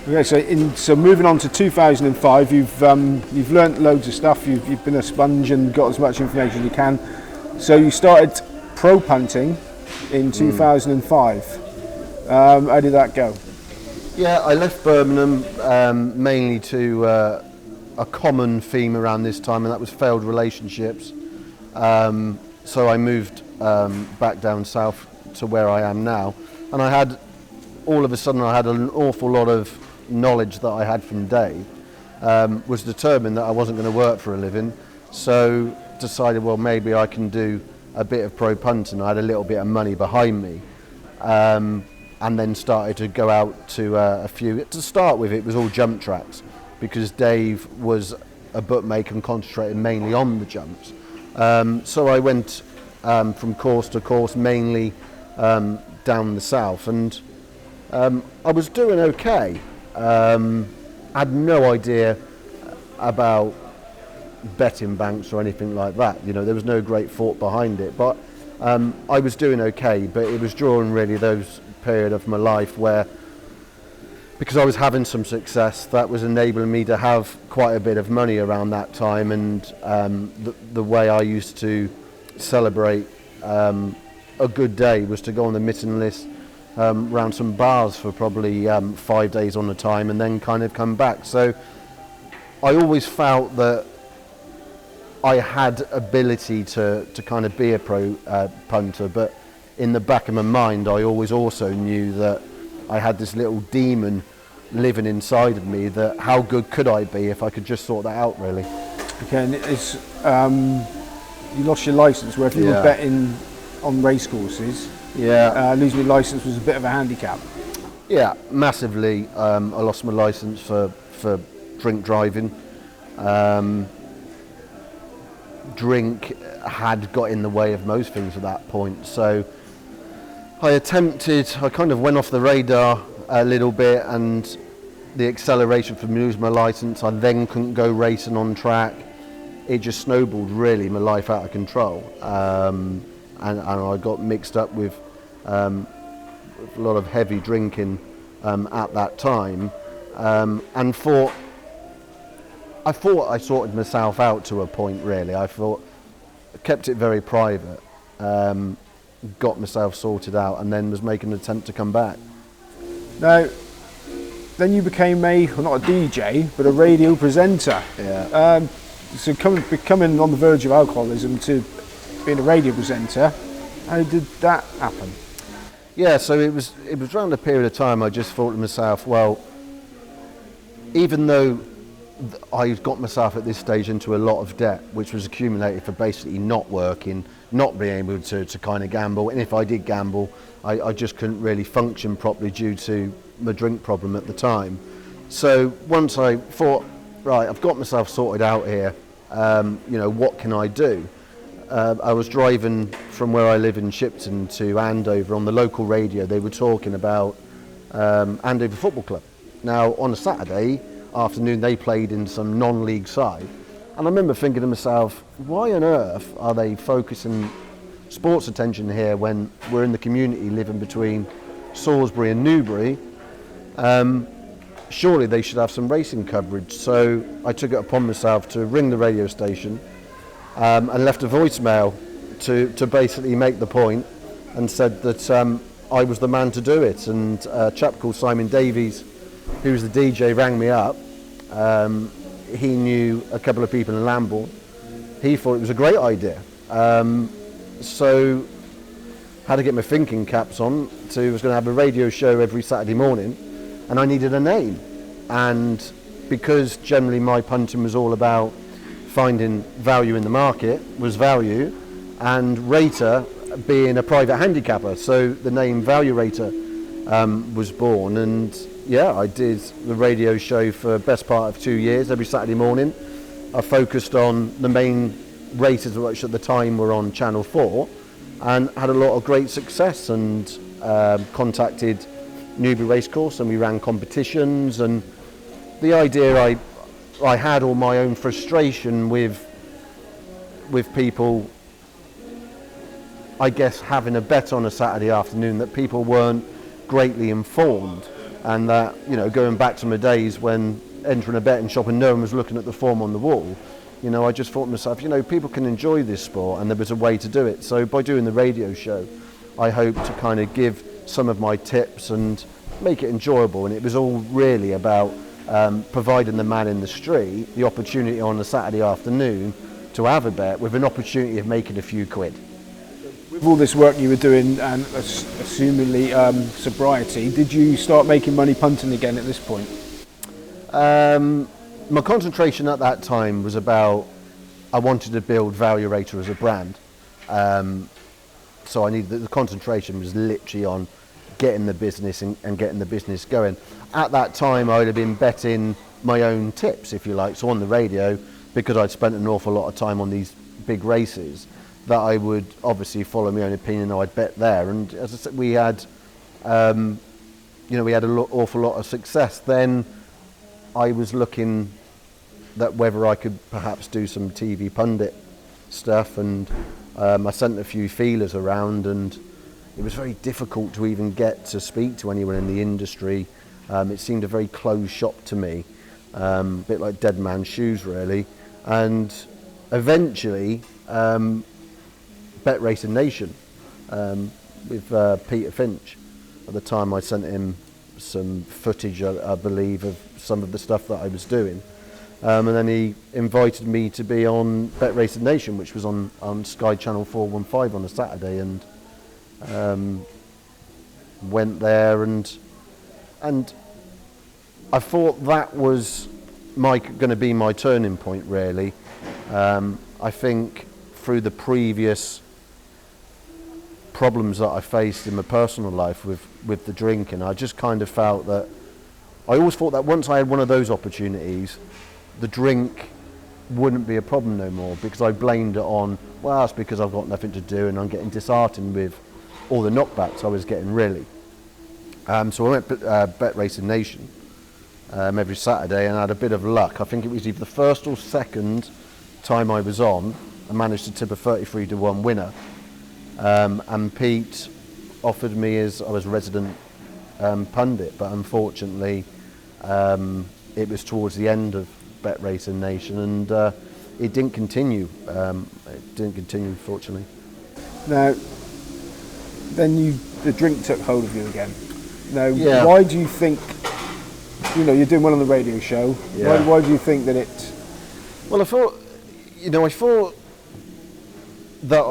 Okay, so moving on to 2005, you've learnt loads of stuff. You've been a sponge and got as much information as you can. So you started pro punting in 2005. How did that go? Yeah, I left Birmingham mainly to a common theme around this time, and that was failed relationships. So I moved back down south to where I am now, and all of a sudden I had an awful lot of knowledge that I had from Dave. Was determined that I wasn't going to work for a living, so decided, well, maybe I can do a bit of pro punting. I had a little bit of money behind me, and then started to go out to a few. To start with, it was all jump tracks, because Dave was a bookmaker and concentrated mainly on the jumps. So I went from course to course, mainly down the south, and I was doing okay. Had no idea about betting banks or anything like that. You know, there was no great thought behind it, but I was doing okay. But it was during really those period of my life where, because I was having some success, that was enabling me to have quite a bit of money around that time. And the way I used to celebrate a good day was to go on the mitten list around some bars for probably 5 days on a time, and then kind of come back. So I always felt that I had ability to kind of be a pro punter, but in the back of my mind I always also knew that I had this little demon living inside of me, that how good could I be if I could just sort that out, really. Okay, and it's, you lost your licence, where if you were betting on race courses, losing your licence was a bit of a handicap. Yeah, massively. I lost my licence for drink driving. Drink had got in the way of most things at that point, so I kind of went off the radar a little bit, and the acceleration for losing my licence, I then couldn't go racing on track. It just snowballed, really, my life out of control, and I got mixed up with a lot of heavy drinking at that time, and I thought I sorted myself out to a point, really. I kept it very private, got myself sorted out, and then was making an attempt to come back. Now, then you became well, not a DJ, but a radio presenter. Yeah. So becoming on the verge of alcoholism to being a radio presenter, how did that happen? Yeah, so it was around a period of time I just thought to myself, well, even though I got myself at this stage into a lot of debt, which was accumulated for basically not working, not being able to kind of gamble, and if I did gamble, I just couldn't really function properly due to my drink problem at the time. So once I thought, right, I've got myself sorted out here, you know, what can I do? I was driving from where I live in Shipton to Andover. On the local radio, they were talking about Andover Football Club. Now, on a Saturday afternoon, they played in some non-league side, and I remember thinking to myself, why on earth are they focusing sports attention here when we're in the community living between Salisbury and Newbury? Surely they should have some racing coverage. So I took it upon myself to ring the radio station and left a voicemail to basically make the point, and said that I was the man to do it. And a chap called Simon Davies, who was the DJ, rang me up. He knew a couple of people in Lambourne. He thought it was a great idea. So had to get my thinking caps on. I was going to have a radio show every Saturday morning, and I needed a name. And because generally my punting was all about finding value in the market, was value, and rater being a private handicapper, so the name Value Rater was born. And yeah, I did the radio show for the best part of 2 years, every Saturday morning. I focused on the main races, which at the time were on Channel 4, and had a lot of great success, and contacted Newbury Racecourse, and we ran competitions. And the idea I had all my own frustration with people, I guess, having a bet on a Saturday afternoon, that people weren't greatly informed. and that, you know, going back to my days when entering a betting shop and no one was looking at the form on the wall, you know, I just thought to myself, you know, people can enjoy this sport, and there was a way to do it. So by doing the radio show, I hope to kind of give some of my tips and make it enjoyable. And it was all really about providing the man in the street the opportunity on a Saturday afternoon to have a bet with an opportunity of making a few quid. With all this work you were doing and assumingly sobriety, did you start making money punting again at this point? My concentration at that time was about, I wanted to build Valuator as a brand. So I needed, the concentration was literally on getting the business and getting the business going. At that time, I would have been betting my own tips, if you like. So on the radio, because I'd spent an awful lot of time on these big races, that I would obviously follow my own opinion, I'd bet there. And as I said, we had, you know, we had an awful lot of success. Then I was looking that whether I could perhaps do some TV pundit stuff, and I sent a few feelers around, and it was very difficult to even get to speak to anyone in the industry. It seemed a very closed shop to me, a bit like Dead Man's Shoes really. And eventually, Bet Racing Nation with Peter Finch. At the time I sent him some footage, I believe, of some of the stuff that I was doing. And then he invited me to be on Bet Racing Nation, which was on Sky Channel 415 on a Saturday, and went there, and I thought that was going to be my turning point really. I think through the previous problems that I faced in my personal life with the drinking, I just kind of felt that, I always thought that once I had one of those opportunities, the drink wouldn't be a problem no more, because I blamed it on, well, that's because I've got nothing to do and I'm getting disheartened with all the knockbacks I was getting really. So I went Bet Racing Nation every Saturday, and I had a bit of luck. I think it was either the first or second time I was on, I managed to tip a 33-1 winner. And Pete offered me as I was resident pundit, but unfortunately it was towards the end of Bet Racing Nation, and it didn't continue. Unfortunately. Now, then the drink took hold of you again. Now, Yeah. Why do you think, you know, you're doing well on the radio show, Yeah. why do you think that it... Well, I thought that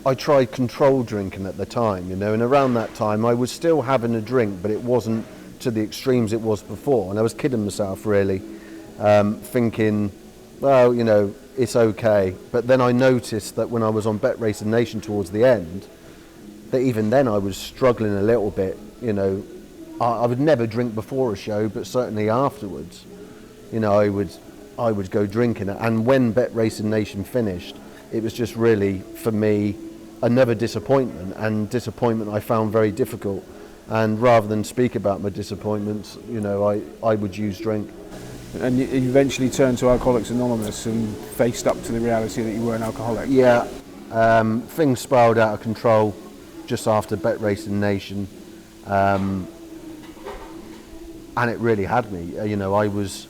I tried control drinking at the time, you know, and around that time I was still having a drink, but it wasn't to the extremes it was before, and I was kidding myself really, thinking, well, you know, it's okay. But then I noticed that when I was on Bet Racing Nation towards the end, that even then I was struggling a little bit, you know. I would never drink before a show, but certainly afterwards, you know, I would go drinking. And when Bet Racing Nation finished, it was just really, for me, another disappointment, and disappointment I found very difficult. And rather than speak about my disappointments, you know, I would use drink. And you eventually turned to Alcoholics Anonymous and faced up to the reality that you were an alcoholic. Yeah, things spiraled out of control just after Bet Racing Nation, and it really had me. You know, I was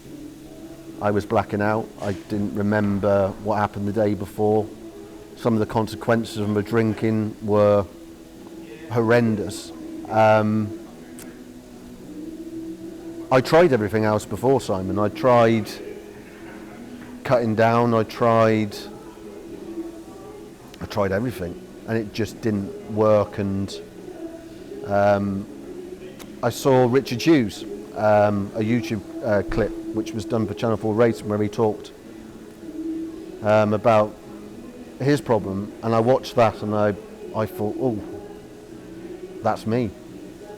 blacking out. I didn't remember what happened the day before. Some of the consequences of my drinking were horrendous. I tried everything else before, Simon. I tried cutting down, I tried everything, and it just didn't work. And I saw Richard Hughes, a YouTube clip which was done for Channel 4 Racing, where he talked about his problem, and I watched that and I thought, oh, that's me.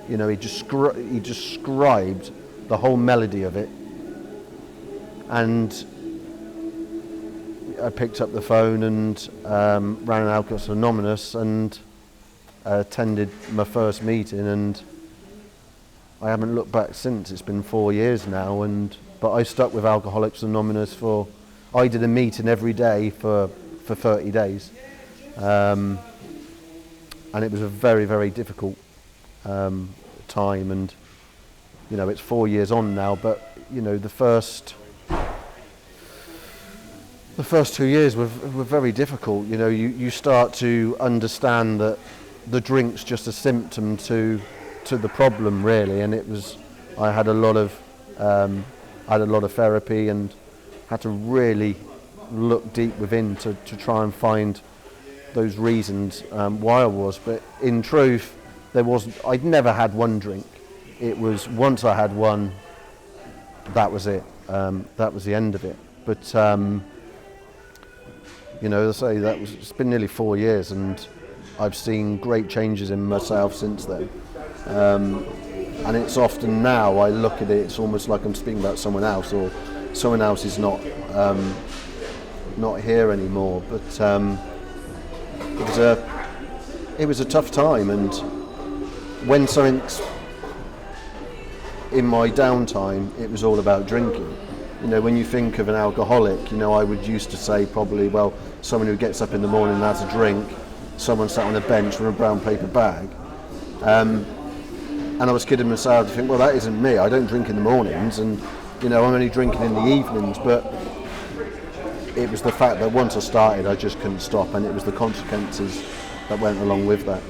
You know, he described the whole melody of it, and I picked up the phone and ran an Alcoholics Anonymous and attended my first meeting, and I haven't looked back since. It's been 4 years now, but I stuck with Alcoholics Anonymous I did a meeting every day for 30 days, and it was a very, very difficult time time, and you know, it's 4 years on now, but you know, the first 2 years were very difficult. You know, you start to understand that the drink's just a symptom to the problem, really, and I had a lot of therapy and had to really look deep within to try and find those reasons why I was. But in truth, I'd never had one drink. It was once I had one, that was it. That was the end of it. But you know, as I say, it's been nearly 4 years, and I've seen great changes in myself since then. And it's often now I look at it, it's almost like I'm speaking about someone else, or someone else is not here anymore. But it was a tough time, and when something's in my downtime, it was all about drinking. You know, when you think of an alcoholic, you know, I would used to say probably, well, someone who gets up in the morning and has a drink, someone sat on a bench with a brown paper bag. And I was kidding myself to think, well, that isn't me. I don't drink in the mornings, and you know, I'm only drinking in the evenings. But it was the fact that once I started, I just couldn't stop, and it was the consequences that went along with that.